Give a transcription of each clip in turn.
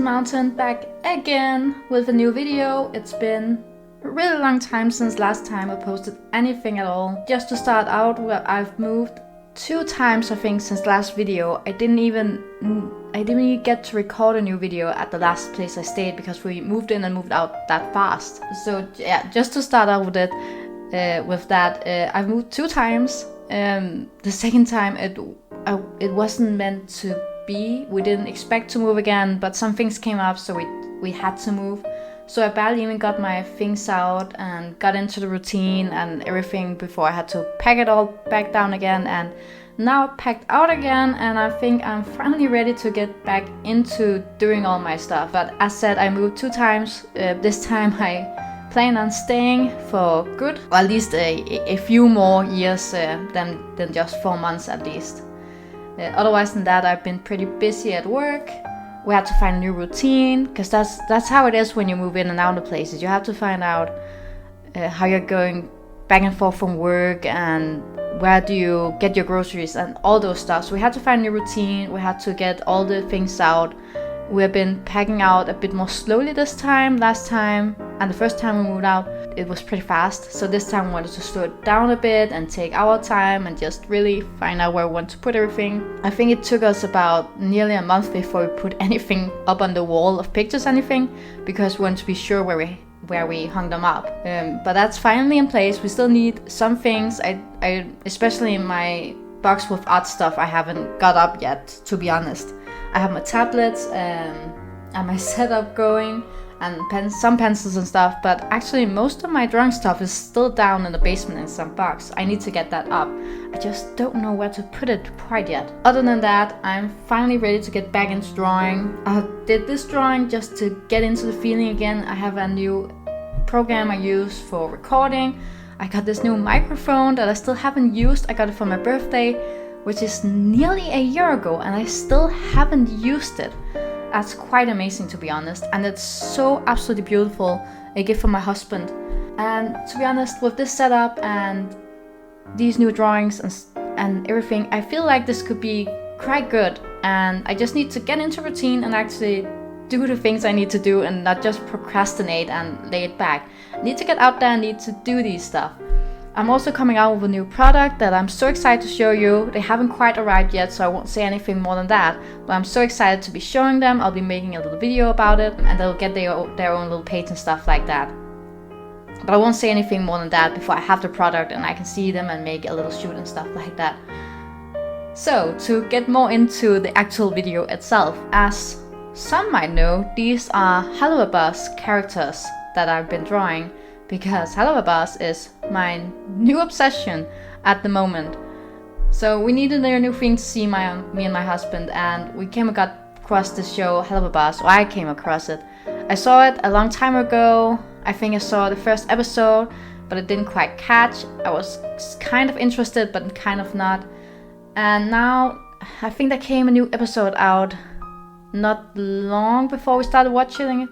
Mountain back again with a new video. It's been a really long time since last time I posted anything at all. Just to start out, I've moved 2 times I think since last video. I didn't even get to record a new video at the last place I stayed because we moved in and moved out that fast. So yeah, just to start out with it, I've moved 2 times. The second time it wasn't meant to be. We didn't expect to move again, but some things came up, so we had to move. So I barely even got my things out and got into the routine and everything before I had to pack it all back down again. And now packed out again, and I think I'm finally ready to get back into doing all my stuff. But as said, I moved 2 times. This time I plan on staying for good, or at least a few more years than just 4 months at least. Otherwise than that, I've been pretty busy at work. We had to find a new routine, because that's how it is when you move in and out of places. You have to find out how you're going back and forth from work, and where do you get your groceries and all those stuff. So we had to find a new routine. We had to get all the things out. We have been packing out a bit more slowly this time. Last time and the first time we moved out, it was pretty fast. So this time we wanted to slow it down a bit and take our time and just really find out where we want to put everything. I think it took us about nearly a month before we put anything up on the wall of pictures, anything, because we wanted to be sure where we hung them up. But that's finally in place. We still need some things. I especially in my box with art stuff, I haven't got up yet, to be honest. I have my tablets and my setup going, and some pencils and stuff, but actually most of my drawing stuff is still down in the basement in some box. I need to get that up. I just don't know where to put it quite yet. Other than that, I'm finally ready to get back into drawing. I did this drawing just to get into the feeling again. I have a new program I use for recording. I got this new microphone that I still haven't used. I got it for my birthday, which is nearly a year ago, and I still haven't used it. That's quite amazing, to be honest, and it's so absolutely beautiful. A gift from my husband. And to be honest, with this setup and these new drawings and everything, I feel like this could be quite good, and I just need to get into routine and actually do the things I need to do and not just procrastinate and lay it back. I need to get out there and need to do these stuff. I'm also coming out with a new product that I'm so excited to show you. They haven't quite arrived yet, so I won't say anything more than that. But I'm so excited to be showing them. I'll be making a little video about it, and they'll get their own little page and stuff like that. But I won't say anything more than that before I have the product and I can see them and make a little shoot and stuff like that. So, to get more into the actual video itself, as some might know, these are helluva characters that I've been drawing, because helluva is my new obsession at the moment. So we needed a new thing to see, me and my husband, and we got across this show helluva, or I came across it. I saw it a long time ago. I think I saw the first episode, but it didn't quite catch. I was kind of interested, but kind of not. And now I think there came a new episode out not long before we started watching it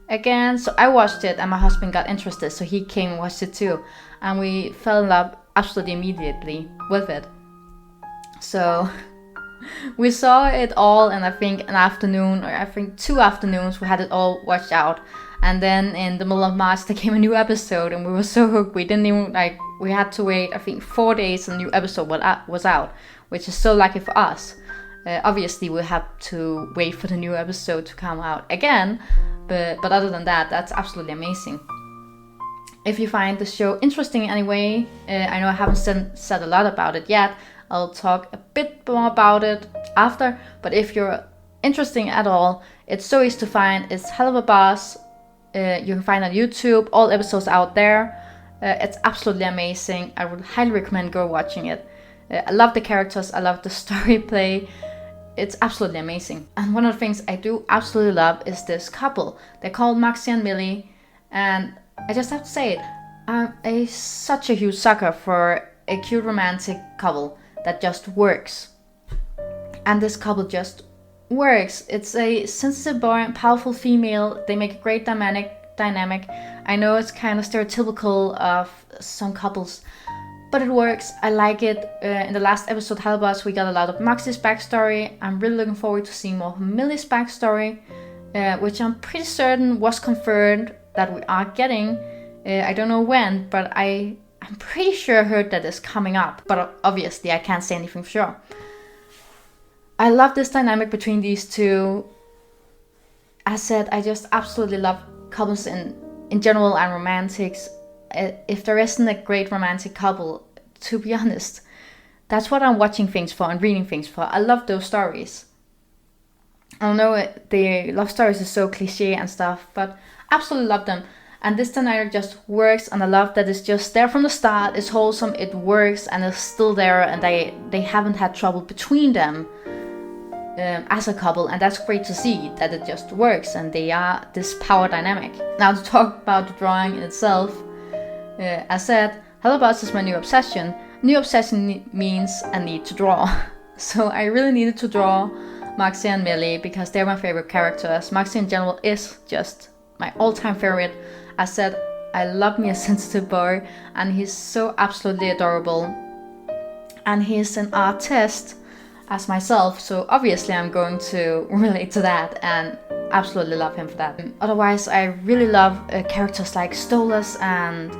again. So I watched it and my husband got interested, so he came and watched it too, and we fell in love absolutely immediately with it. So we saw it all in I think an afternoon, or I think 2 afternoons. We had it all watched out, and then in the middle of March there came a new episode, and we were so hooked. We didn't even we had to wait I think 4 days and a new episode was out, which is so lucky for us. Obviously we'll have to wait for the new episode to come out again, but other than that, that's absolutely amazing. If you find the show interesting in any way, I know I haven't said a lot about it yet. I'll talk a bit more about it after, but if you're interested at all, it's so easy to find. It's helluva. You can find it on YouTube, all episodes out there. It's absolutely amazing. I would highly recommend go watching it. I love the characters, I love the story play. It's absolutely amazing. And one of the things I do absolutely love is this couple. They're called Moxxie and Millie, and I just have to say it, I'm such a huge sucker for a cute romantic couple that just works. And this couple just works. It's a sensitive boy and powerful female. They make a great dynamic. I know it's kind of stereotypical of some couples, but it works. I like it. In the last episode, helluva, we got a lot of Moxxie's backstory. I'm really looking forward to seeing more of Millie's backstory. which I'm pretty certain was confirmed that we are getting. I don't know when, but I'm pretty sure I heard that it's coming up, but obviously I can't say anything for sure. I love this dynamic between these two. As said, I just absolutely love couples in general and romantics. If there isn't a great romantic couple, to be honest, that's what I'm watching things for and reading things for. I love those stories. I know the love stories are so cliche and stuff, but absolutely love them. And this dynamic just works, and I love that it's just there from the start. It's wholesome, it works, and it's still there, and they haven't had trouble between them as a couple, and that's great to see that it just works and they are this power dynamic. Now to talk about the drawing in itself, as said, helluva is my new obsession. New obsession means a need to draw. So I really needed to draw Moxxie and Millie because they're my favorite characters. Moxxie in general is just my all-time favorite. As said, I love me a sensitive boy, and he's so absolutely adorable. And he's an artist as myself, so obviously I'm going to relate to that and absolutely love him for that. Otherwise, I really love characters like Stolas and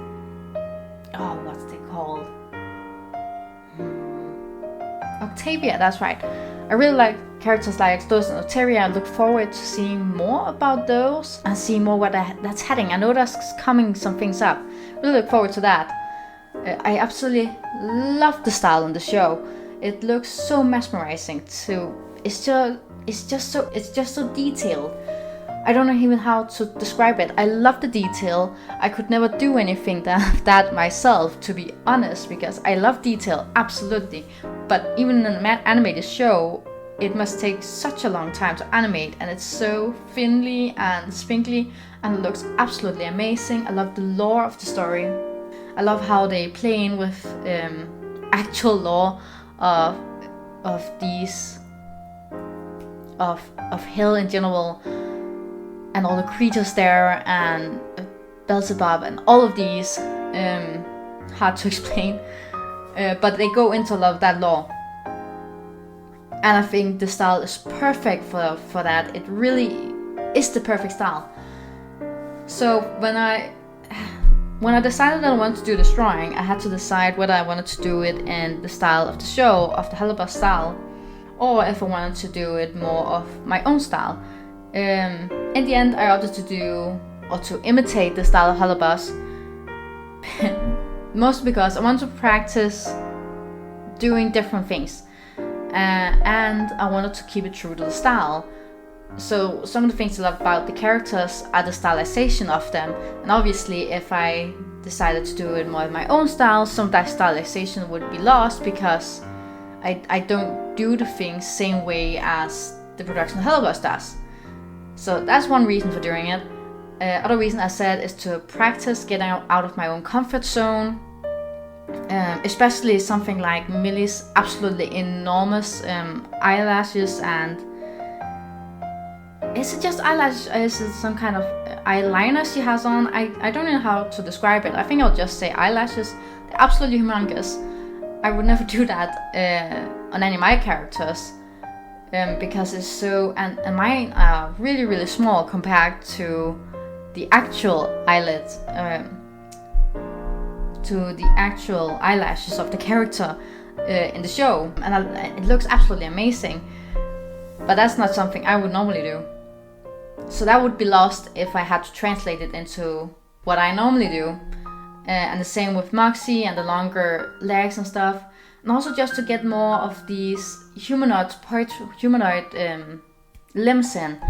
what's they called? Octavia, that's right. I really like characters like Stolas and Octavia. I look forward to seeing more about those and see more what that's heading. I know there's coming some things up. Really look forward to that. I absolutely love the style in the show. It looks so mesmerizing too. It's just so detailed. I don't know even how to describe it. I love the detail. I could never do anything that myself, to be honest, because I love detail, absolutely. But even in an animated show, it must take such a long time to animate, and it's so thinly and spinkly, and it looks absolutely amazing. I love the lore of the story. I love how they play in with actual lore of these of hell in general, and all the creatures there, and Beelzebub, and all of these hard to explain, but they go into that lore, and I think the style is perfect for that. It really is the perfect style. So when I decided that I wanted to do this drawing, I had to decide whether I wanted to do it in the style of the show, of the helluva style, or if I wanted to do it more of my own style. In the end, I opted to imitate the style of hellubas, mostly because I want to practice doing different things, and I wanted to keep it true to the style. So some of the things I love about the characters are the stylization of them, and obviously if I decided to do it more in my own style, some of that stylization would be lost because I don't do the things same way as the production of hellubas does. So that's one reason for doing it. Other reason I said is to practice getting out of my own comfort zone, especially something like Millie's absolutely enormous eyelashes. And is it just eyelash? Is it some kind of eyeliner she has on? I don't know how to describe it. I think I'll just say eyelashes. They're absolutely humongous. I would never do that on any of my characters because it's so... And mine are really, really small compared to the actual eyelids, to the actual eyelashes of the character in the show. And it looks absolutely amazing. But that's not something I would normally do. So that would be lost if I had to translate it into what I normally do. And the same with Moxxie and the longer legs and stuff. And also just to get more of these humanoid limbs in.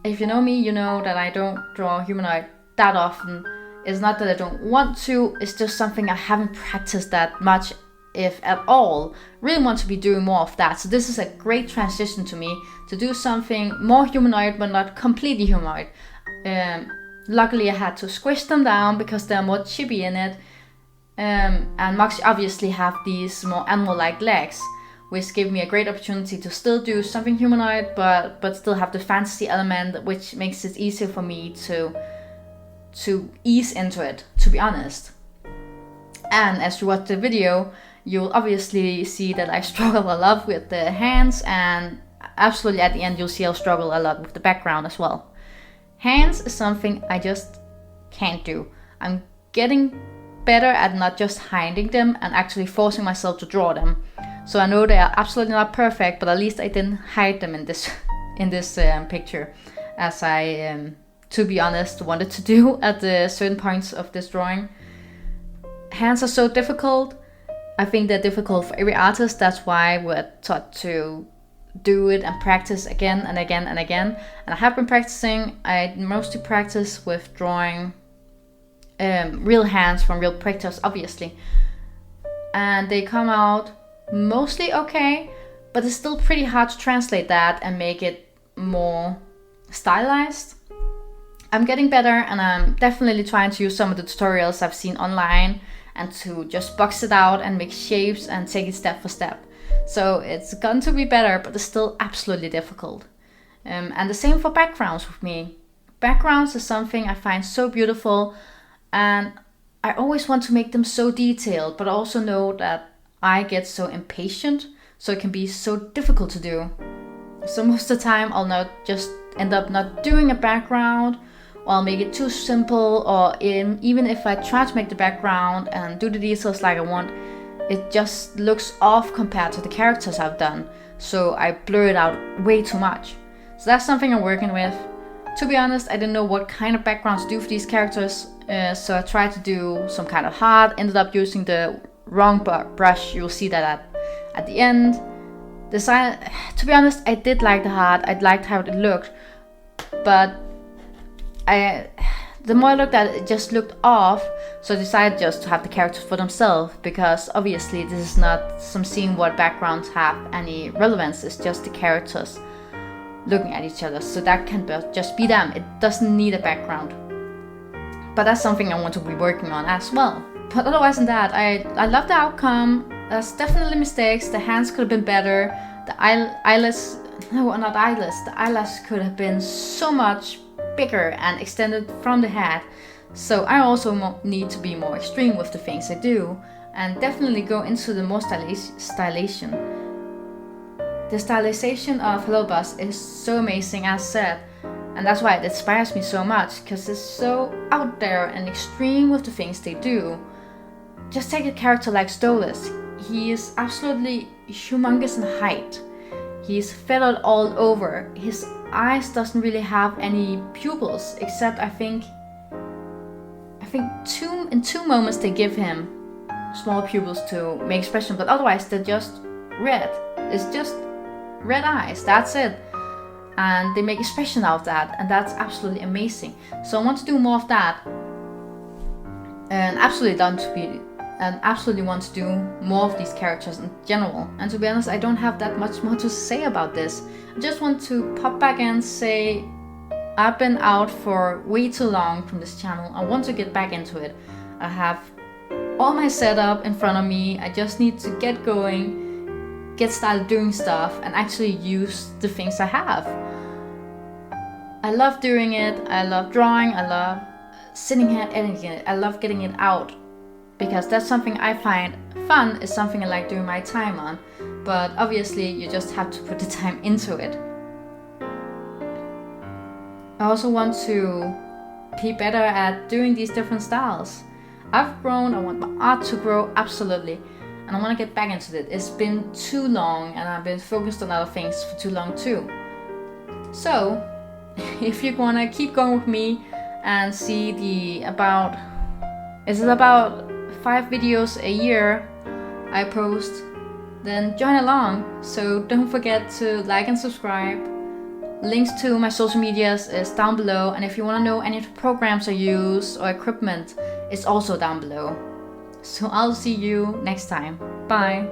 If you know me, you know that I don't draw humanoid that often. It's not that I don't want to, it's just something I haven't practiced that much, if at all. Really want to be doing more of that. So this is a great transition to me to do something more humanoid but not completely humanoid. Luckily I had to squish them down because they're more chibi in it. And Moxxie obviously have these more animal-like legs, which gave me a great opportunity to still do something humanoid but still have the fantasy element, which makes it easier for me to ease into it, to be honest. And as you watch the video, you'll obviously see that I struggle a lot with the hands and absolutely at the end you'll see I'll struggle a lot with the background as well. Hands is something I just can't do. I'm getting better at not just hiding them and actually forcing myself to draw them. So I know they are absolutely not perfect, but at least I didn't hide them in this picture, as I, to be honest, wanted to do at the certain points of this drawing. Hands are so difficult. I think they're difficult for every artist. That's why we're taught to do it and practice again and again and again. And I have been practicing. I mostly practice with drawing real hands from real pictures, obviously. And they come out mostly okay, but it's still pretty hard to translate that and make it more stylized. I'm getting better, and I'm definitely trying to use some of the tutorials I've seen online and to just box it out and make shapes and take it step for step. So it's gotten to be better, but it's still absolutely difficult. And the same for backgrounds with me. Backgrounds is something I find so beautiful, and I always want to make them so detailed, but I also know that I get so impatient, so it can be so difficult to do. So most of the time I'll not just end up not doing a background, or I'll make it too simple, or even if I try to make the background and do the details like I want, it just looks off compared to the characters I've done. So I blur it out way too much. So that's something I'm working with. To be honest, I didn't know what kind of background to do for these characters, so I tried to do some kind of heart, ended up using the wrong brush. You'll see that at the end. To be honest, I did like the heart. I liked how it looked, but the more I looked at it, it just looked off. So I decided just to have the characters for themselves, because obviously this is not some scene where backgrounds have any relevance. It's just the characters looking at each other. So that can just be them. It doesn't need a background. But that's something I want to be working on as well. But otherwise than that, I love the outcome. There's definitely mistakes. The hands could have been better. The eyelash, no, not eyelash. The eyelash could have been so much bigger and extended from the head. So I also need to be more extreme with the things I do, and definitely go into the more stylization. The stylization of helluvas is so amazing, as said, and that's why it inspires me so much, because it's so out there and extreme with the things they do. Just take a character like Stolas. He is absolutely humongous in height. He's feathered all over. His eyes doesn't really have any pupils, except I think in two moments they give him small pupils to make expression, but otherwise they're just red. It's just red eyes, that's it. And they make expression out of that, and that's absolutely amazing. So I want to do more of that, and absolutely want to do more of these characters in general. And to be honest, I don't have that much more to say about this. I just want to pop back and say I've been out for way too long from this channel. I want to get back into it. I have all my setup in front of me. I just need to get going, get started doing stuff, and actually use the things I have. I love doing it. I love drawing. I love sitting here editing it. I love getting it out, because that's something I find fun. Is something I like doing my time on. But obviously you just have to put the time into it. I also want to be better at doing these different styles. I've grown, I want my art to grow, absolutely. And I want to get back into it. It's been too long, and I've been focused on other things for too long too. So, if you want to keep going with me and see about 5 videos a year I post, then join along. So don't forget to like and subscribe. Links to my social medias is down below, and if you want to know any of the programs I use or equipment, it's also down below. So I'll see you next time. Bye!